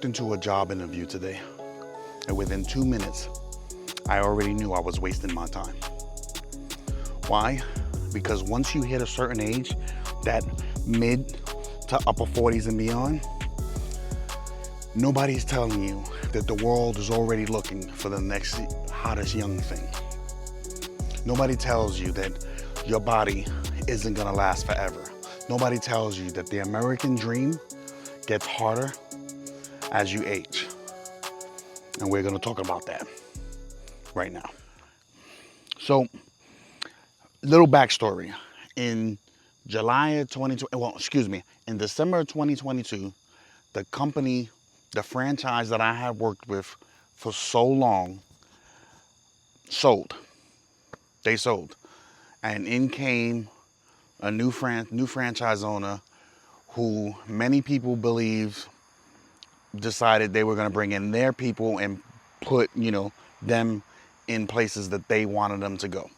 walked into a job interview today, and within 2 minutes, I already knew I was wasting my time. Why? Because once you hit a certain age, that mid to upper 40s and beyond, nobody's telling you that the world is already looking for the next hottest young thing. Nobody tells you that your body isn't gonna last forever. Nobody tells you that the American dream gets harder as you age. And we're gonna talk about that right now. So, little backstory. In July of 2020, in December of 2022, the company, the franchise that I had worked with for so long, sold. They sold. And in came a new franchise owner who many people believe decided they were going to bring in their people and put, them in places that they wanted them to go.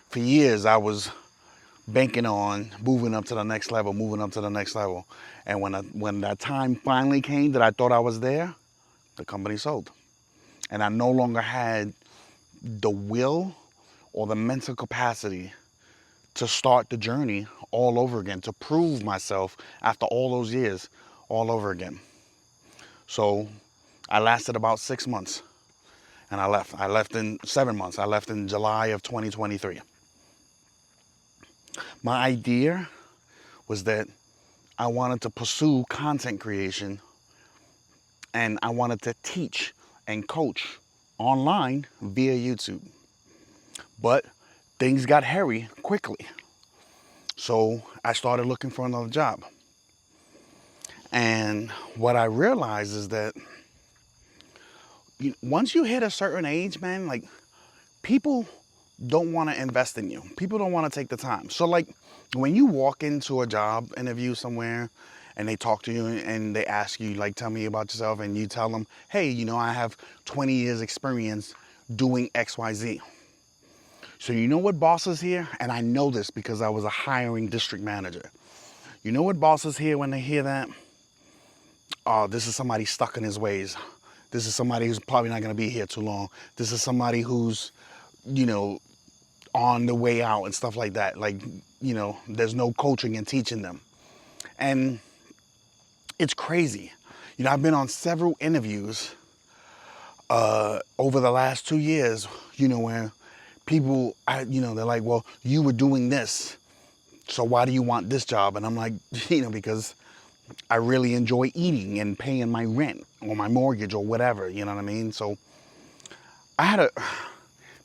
For years, I was banking on moving up to the next level. And when that time finally came that I thought I was there, the company sold. And I no longer had the will or the mental capacity to start the journey all over again, to prove myself after all those years all over again. So I lasted about 6 months and I left. I left in 7 months. I left in July of 2023. My idea was that I wanted to pursue content creation and I wanted to teach and coach online via YouTube. But things got hairy quickly. So I started looking for another job. And what I realized is that once you hit a certain age, man, like people don't want to invest in you. People don't want to take the time. So like when you walk into a job interview somewhere and they talk to you and they ask you, like, tell me about yourself, and you tell them, hey, I have 20 years experience doing XYZ. So you know what bosses hear? And I know this because I was a hiring district manager. You know what bosses hear when they hear that? Oh, this is somebody stuck in his ways. This is somebody who's probably not going to be here too long. This is somebody who's, on the way out and stuff like that. Like, there's no coaching and teaching them. And it's crazy. I've been on several interviews over the last 2 years, where people, they're like, well, you were doing this, so why do you want this job? And I'm like, because I really enjoy eating and paying my rent or my mortgage or whatever, you know what I mean? So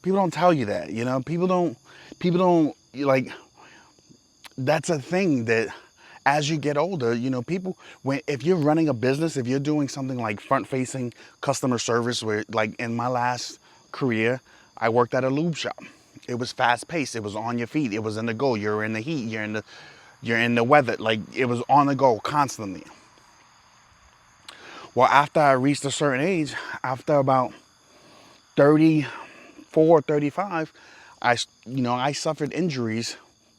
people don't tell you that, people don't like, that's a thing that as you get older, if you're running a business, if you're doing something like front-facing customer service, where like in my last career, I worked at a lube shop. It was fast-paced. It was on your feet. It was in the go. You're in the heat. You're in the weather. Like, it was on the go constantly. Well, after I reached a certain age, after about 34, 35, I suffered injuries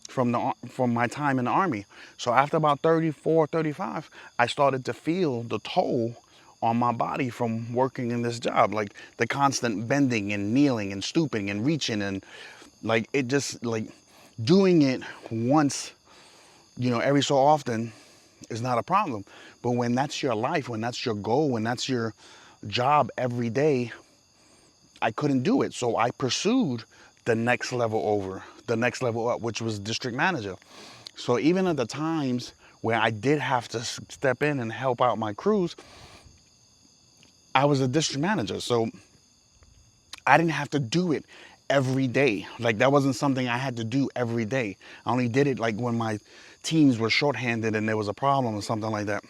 from my time in the Army. So after about 34, 35, I started to feel the toll on my body from working in this job, like the constant bending and kneeling and stooping and reaching, and like it just, like, doing it once, every so often is not a problem. But when that's your life, when that's your goal, when that's your job every day, I couldn't do it. So I pursued the next level up, which was district manager. So even at the times where I did have to step in and help out my crews, I was a district manager, so I didn't have to do it every day. Like, that wasn't something I had to do every day. I only did it like when my teams were shorthanded and there was a problem or something like that.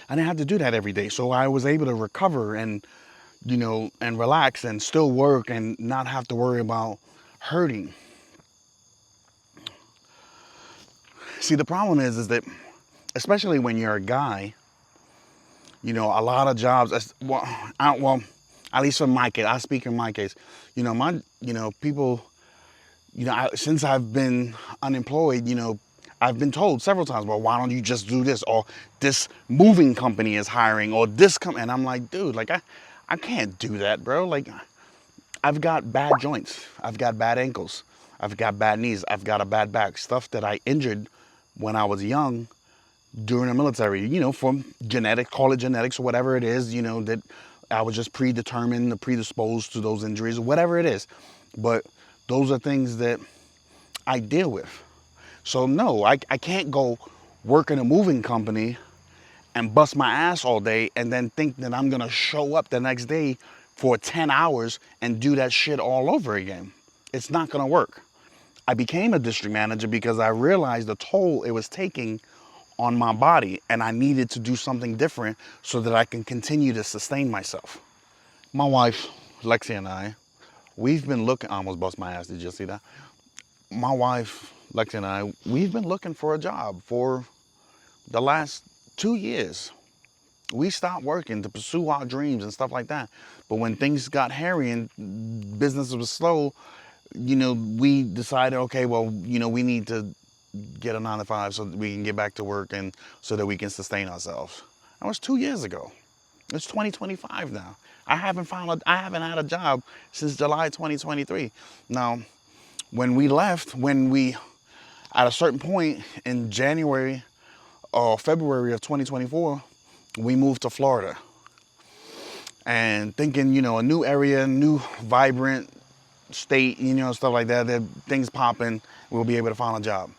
I didn't have to do that every day, so I was able to recover and, and relax and still work and not have to worry about hurting. See, the problem is that, especially when you're a guy, a lot of jobs, at least for my case, I speak in my case, people, since I've been unemployed, I've been told several times, well, why don't you just do this? Or this moving company is hiring, or this and I'm like, dude, like I can't do that, bro. Like, I've got bad joints. I've got bad ankles. I've got bad knees. I've got a bad back. Stuff that I injured when I was young during the military, from genetics, call it genetics or whatever it is, that I was just predetermined, predisposed to those injuries, whatever it is. But those are things that I deal with. So no, I can't go work in a moving company and bust my ass all day and then think that I'm gonna show up the next day for 10 hours and do that shit all over again. It's not gonna work. I became a district manager because I realized the toll it was taking on my body, and I needed to do something different so that I can continue to sustain myself. My wife, Lexi, and I, we've been looking, I almost bust my ass, did you see that? My wife, Lexi, and I, we've been looking for a job for the last 2 years. We stopped working to pursue our dreams and stuff like that. But when things got hairy and business was slow, we decided, okay, well, we need to get a 9 to 5 so that we can get back to work and so that we can sustain ourselves. That was 2 years ago. It's 2025 now. I haven't had a job since July 2023. Now, when we left, at a certain point in January or February of 2024, we moved to Florida. And thinking, a new area, new vibrant state, stuff like that things popping, we'll be able to find a job.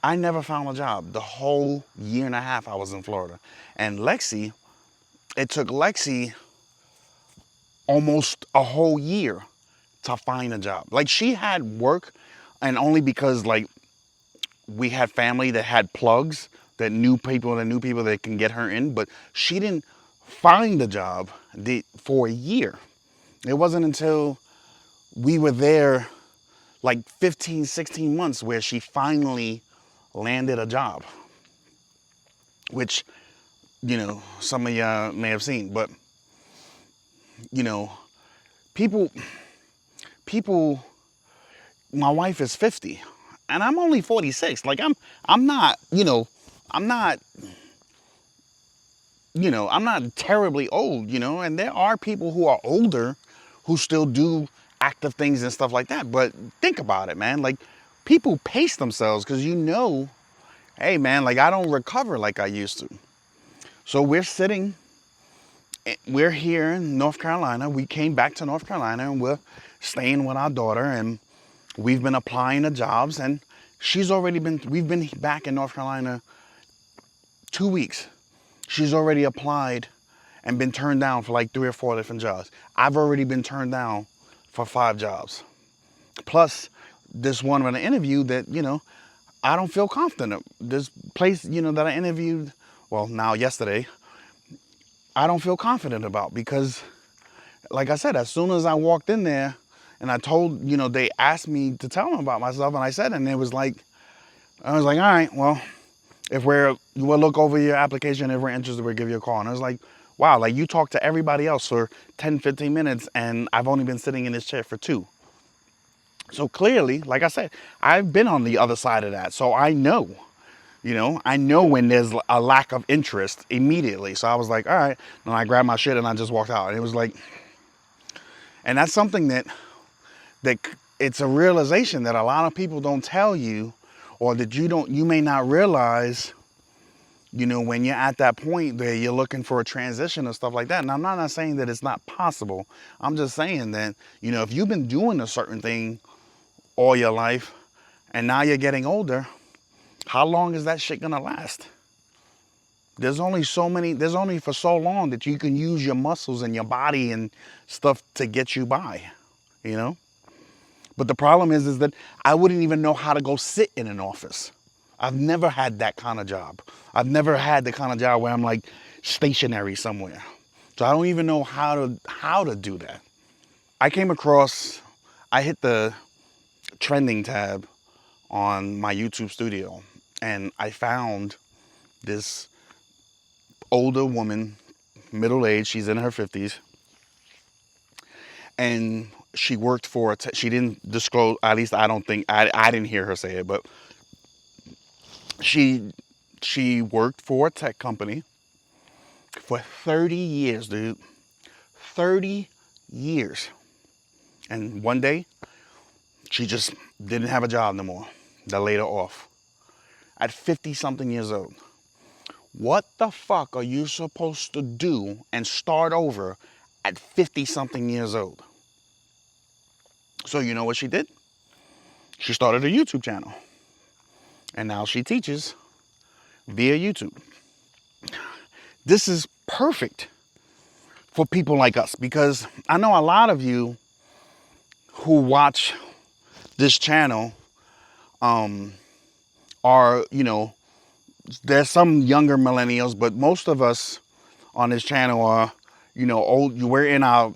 I never found a job the whole year and a half I was in Florida. And it took Lexi almost a whole year to find a job. Like, she had work, and only because, like, we had family that had plugs, that knew people that can get her in, but she didn't find a job for a year. It wasn't until we were there like 15, 16 months where she finally landed a job, which, some of y'all may have seen. But, people, my wife is 50 and I'm only 46. Like, I'm not, I'm not, I'm not terribly old, and there are people who are older who still do active things and stuff like that. But think about it, man. Like, people pace themselves because, hey, man, like, I don't recover like I used to. So we're here in North Carolina. We came back to North Carolina and we're staying with our daughter, and we've been applying to jobs, and we've been back in North Carolina 2 weeks. She's already applied and been turned down for like 3 or 4 different jobs. I've already been turned down for 5 jobs. Plus this one with an interview that, I don't feel confident. This place, that I interviewed, well, now yesterday, I don't feel confident about because, like I said, as soon as I walked in there and I told, they asked me to tell them about myself, and I said, and I was like, all right, well, we'll look over your application. If we're interested, we'll give you a call. And I was like, wow, like, you talked to everybody else for 10, 15 minutes and I've only been sitting in this chair for 2. So clearly, like I said, I've been on the other side of that. So I know, when there's a lack of interest immediately. So I was like, all right. And I grabbed my shit and I just walked out. And it was like, and that's something that it's a realization that a lot of people don't tell you, or that you may not realize, when you're at that point where you're looking for a transition and stuff like that. And I'm not saying that it's not possible. I'm just saying that, if you've been doing a certain thing all your life and now you're getting older, how long is that shit gonna last? There's only for so long that you can use your muscles and your body and stuff to get you by, But the problem is that I wouldn't even know how to go sit in an office. I've never had that kind of job. I've never had the kind of job where I'm like stationary somewhere. So I don't even know how to do that. I hit the trending tab on my YouTube studio, and I found this older woman, middle-aged, she's in her 50s, and she worked she didn't disclose, at least I don't think, I didn't hear her say it, but She worked for a tech company for 30 years, dude. 30 years. And one day, she just didn't have a job no more. They laid her off at 50 something years old. What the fuck are you supposed to do and start over at 50 something years old? So you know what she did? She started a YouTube channel. And now she teaches via YouTube. This is perfect for people like us because I know a lot of you who watch this channel are, there's some younger millennials, but most of us on this channel are, old. We're in our,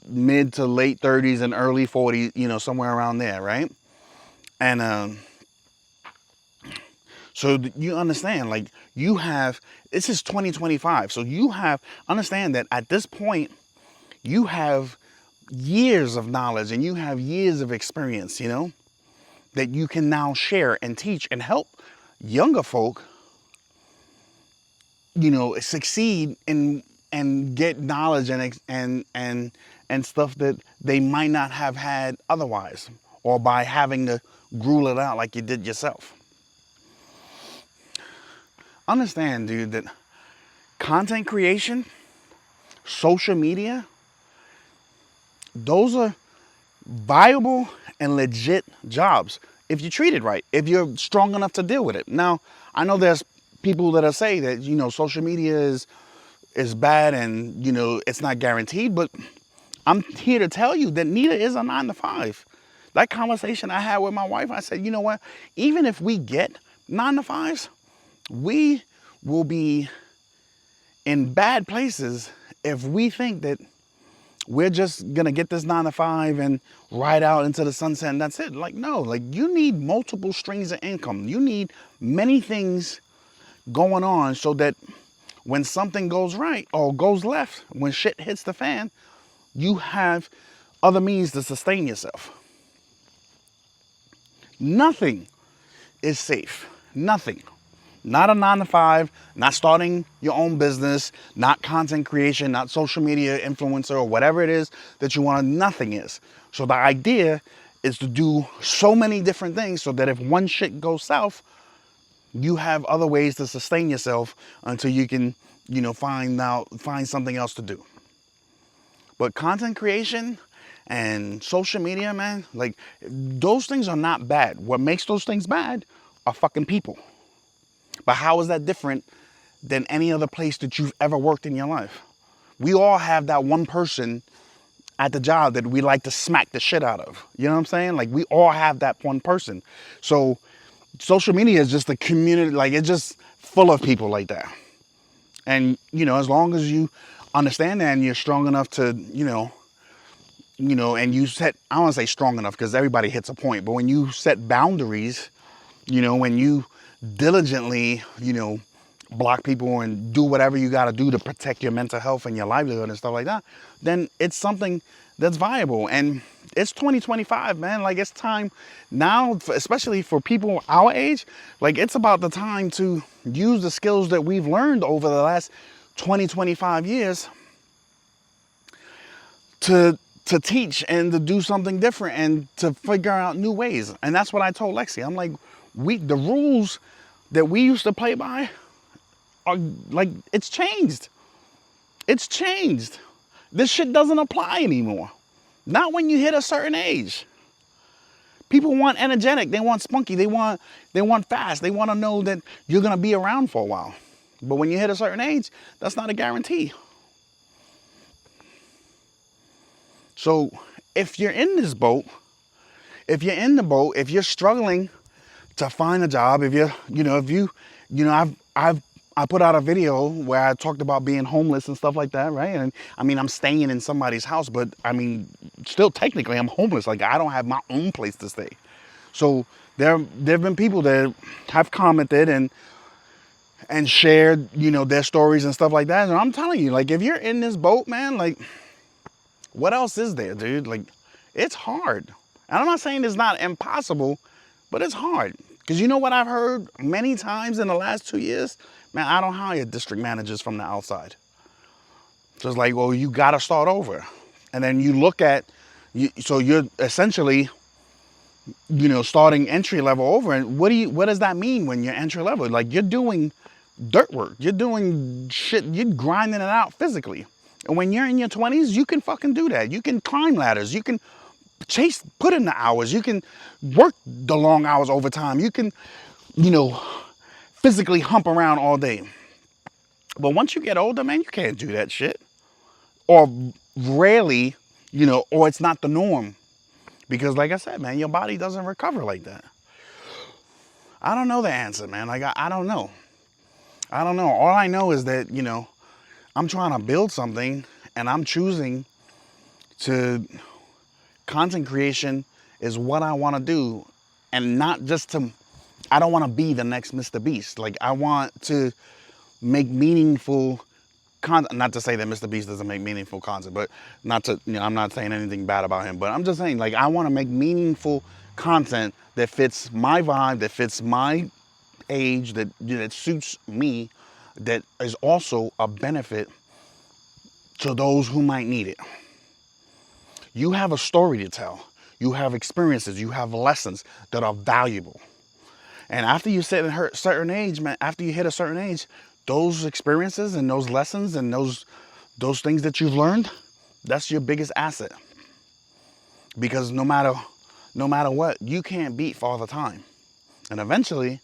mid to late 30s and early 40s, somewhere around there, right? And so you understand, like, this is 2025. So understand that at this point, you have years of knowledge and you have years of experience, that you can now share and teach and help younger folk, succeed and get knowledge and stuff that they might not have had otherwise, or by having to gruel it out like you did yourself. Understand, dude, that content creation, social media, those are viable and legit jobs if you treat it right, if you're strong enough to deal with it. Now, I know there's people that say that, social media is bad and, it's not guaranteed, but I'm here to tell you that neither is a 9 to 5. That conversation I had with my wife, I said, you know what, even if we get 9 to 5s, we will be in bad places if we think that we're just gonna get this 9 to 5 and ride out into the sunset and that's it. Like, no, like, you need multiple streams of income. You need many things going on so that when something goes right or goes left, when shit hits the fan, you have other means to sustain yourself. Nothing is safe. Nothing. Not a 9 to 5, not starting your own business, not content creation, not social media influencer or whatever it is that you want. Nothing is. So the idea is to do so many different things so that if one shit goes south, you have other ways to sustain yourself until you can, find something else to do. But content creation and social media, man, like, those things are not bad. What makes those things bad are fucking people. But how is that different than any other place that you've ever worked in your life? We all have that one person at the job that we like to smack the shit out of. You know what I'm saying? Like, we all have that one person. So social media is just a community, like, it's just full of people like that. And, as long as you understand that and you're strong enough to, and you set, I don't want to say strong enough because everybody hits a point, but when you set boundaries, when you diligently, block people and do whatever you got to do to protect your mental health and your livelihood and stuff like that, then it's something that's viable. And it's 2025, man. Like, it's time now, especially for people our age, like, it's about the time to use the skills that we've learned over the last 20, 25 years to teach and to do something different and to figure out new ways. And that's what I told Lexi. I'm like, the rules that we used to play by are like, it's changed. It's changed. This shit doesn't apply anymore. Not when you hit a certain age. People want energetic, they want spunky, they want fast, they want to know that you're gonna be around for a while. But when you hit a certain age, that's not a guarantee. So if you're in this boat, if you're struggling to find a job, I put out a video where I talked about being homeless and stuff like that, right? And I mean, I'm staying in somebody's house, but I mean, still technically I'm homeless. Like, I don't have my own place to stay. So there have been people that have commented and shared, their stories and stuff like that. And I'm telling you, like, if you're in this boat, man, like, what else is there, dude? Like, it's hard. And I'm not saying it's not impossible, but it's hard. Because you know what I've heard many times in the last 2 years? Man, I don't hire district managers from the outside. So it's like, well, you got to start over. And then you look at, so you're essentially, starting entry level over. And what does that mean when you're entry level? Like, you're doing dirt work. You're doing shit. You're grinding it out physically. And when you're in your 20s, you can fucking do that. You can climb ladders. You can put in the hours. You can work the long hours overtime. You can, physically hump around all day. But once you get older, man, you can't do that shit. Or rarely, or it's not the norm. Because like I said, man, your body doesn't recover like that. I don't know the answer, man. Like, I don't know. I don't know. All I know is that, I'm trying to build something and I'm choosing to, content creation is what I want to do. And not just I don't want to be the next Mr. Beast. Like, I want to make meaningful content. Not to say that Mr. Beast doesn't make meaningful content, but I'm not saying anything bad about him, but I'm just saying, like, I want to make meaningful content that fits my vibe, that fits my age, that suits me, that is also a benefit to those who might need it. You have a story to tell. You have experiences. You have lessons that are valuable. And after you hit a certain age, man, those experiences and those lessons and those things that you've learned, that's your biggest asset. Because no matter what, you can't beat Father Time. And eventually,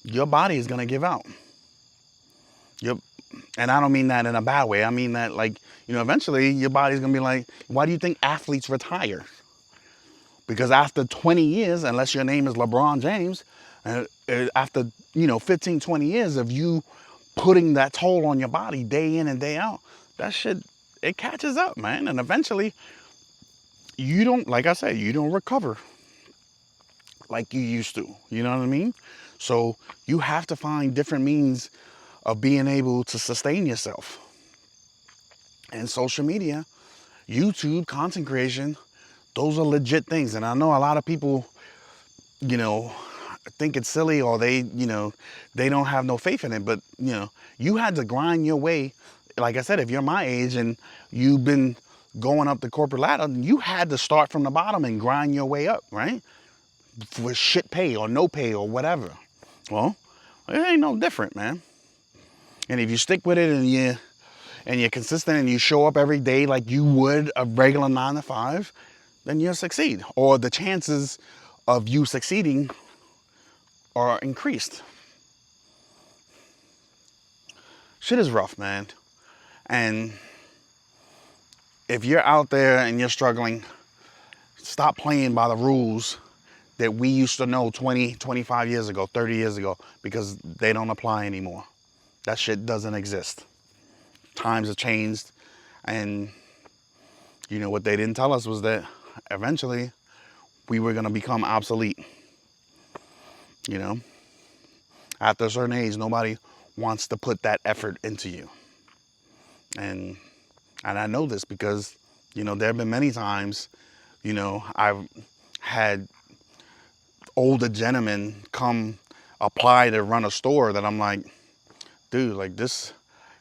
your body is gonna give out. And I don't mean that in a bad way. I mean that, like, eventually your body's gonna be like, why do you think athletes retire? Because after 20 years, unless your name is LeBron James, after 15, 20 years of you putting that toll on your body day in and day out, that shit, it catches up, man. And eventually, you don't, like I said, you don't recover like you used to. You know what I mean? So you have to find different means of being able to sustain yourself. And social media, YouTube, content creation, those are legit things. And I know a lot of people, think it's silly, or they don't have no faith in it. But, you had to grind your way. Like I said, if you're my age and you've been going up the corporate ladder, you had to start from the bottom and grind your way up, right? For shit pay or no pay or whatever. Well, it ain't no different, man. And if you stick with it and you're consistent and you show up every day like you would a regular 9 to 5, then you'll succeed. Or the chances of you succeeding are increased. Shit is rough, man. And if you're out there and you're struggling, stop playing by the rules that we used to know 20, 25 years ago, 30 years ago, because they don't apply anymore. That shit doesn't exist. Times have changed, and what they didn't tell us was that eventually we were going to become obsolete. After a certain age, nobody wants to put that effort into you. And I know this because, there have been many times, I've had older gentlemen come apply to run a store that I'm like, dude, like this,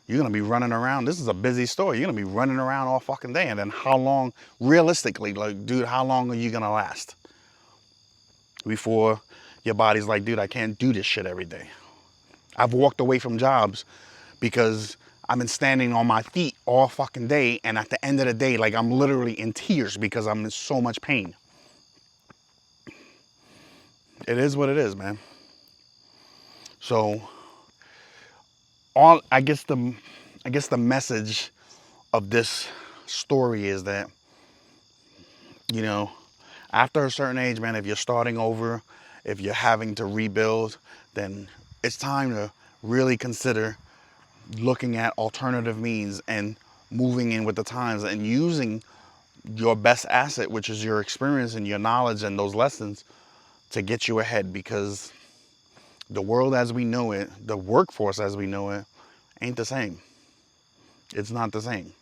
you're going to be running around. This is a busy store. You're going to be running around all fucking day. And then how long, realistically, like, dude, how long are you going to last before your body's like, dude, I can't do this shit every day. I've walked away from jobs because I've been standing on my feet all fucking day. And at the end of the day, like, I'm literally in tears because I'm in so much pain. It is what it is, man. So I guess the message of this story is that, after a certain age, man, if you're starting over, if you're having to rebuild, then it's time to really consider looking at alternative means and moving in with the times and using your best asset, which is your experience and your knowledge and those lessons, to get you ahead. Because the world as we know it, the workforce as we know it, ain't the same. It's not the same,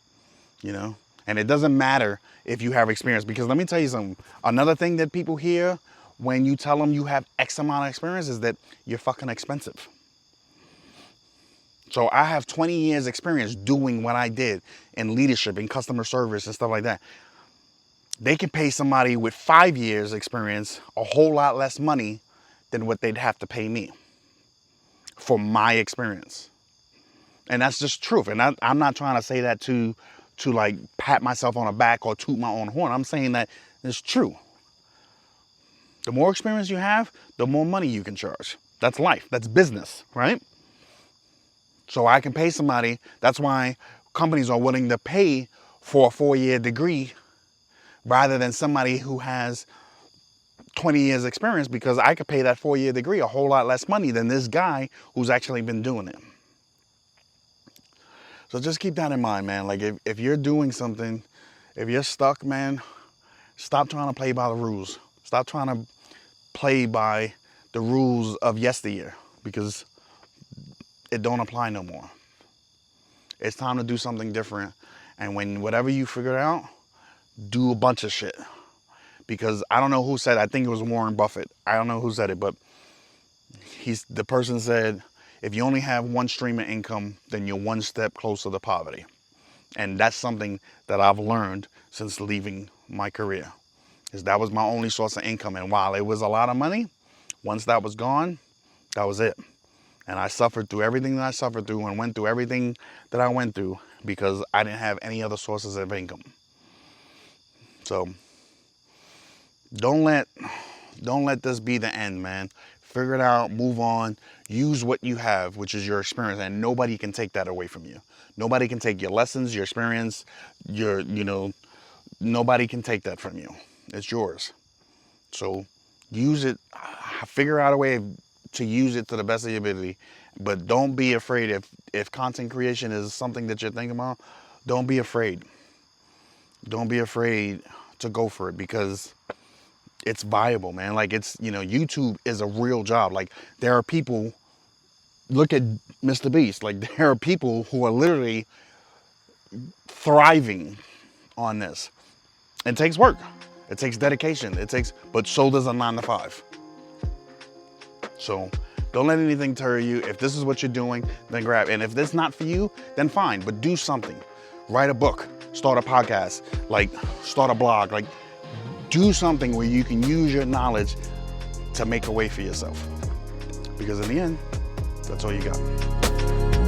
And it doesn't matter if you have experience, because let me tell you something. Another thing that people hear when you tell them you have X amount of experience is that you're fucking expensive. So I have 20 years experience doing what I did in leadership, in customer service and stuff like that. They can pay somebody with 5 years experience a whole lot less money than what they'd have to pay me for my experience. And that's just truth. And I'm not trying to say that to like pat myself on the back or toot my own horn. I'm saying that it's true. The more experience you have, the more money you can charge. That's life. That's business, right? So I can pay somebody. That's why companies are willing to pay for a 4-year degree rather than somebody who has 20 years experience, because I could pay that 4-year degree a whole lot less money than this guy who's actually been doing it. So just keep that in mind, man. Like if you're doing something, if you're stuck, man, stop trying to play by the rules. Stop trying to play by the rules of yesteryear, because it don't apply no more. It's time to do something different. And when whatever you figure out, do a bunch of shit. Because I don't know who said it. I think it was Warren Buffett. I don't know who said it, but the person said, if you only have one stream of income, then you're one step closer to poverty. And that's something that I've learned since leaving my career. Is that was my only source of income. And while it was a lot of money, once that was gone, that was it. And I suffered through everything that I suffered through and went through everything that I went through because I didn't have any other sources of income. So don't let this be the end, man. Figure it out, move on, use what you have, which is your experience, and nobody can take that away from you. Nobody can take your lessons, your experience, nobody can take that from you. It's yours. So use it, figure out a way to use it to the best of your ability, but don't be afraid. If content creation is something that you're thinking about, don't be afraid. Don't be afraid to go for it, because it's viable, man. Like YouTube is a real job. Like there are people, look at Mr. Beast. Like there are people who are literally thriving on this. It takes work. It takes dedication. But so does a 9-to-5. So don't let anything deter you. If this is what you're doing, then grab. And if this is not for you, then fine, but do something. Write a book, start a podcast, like start a blog, like do something where you can use your knowledge to make a way for yourself. Because in the end, that's all you got.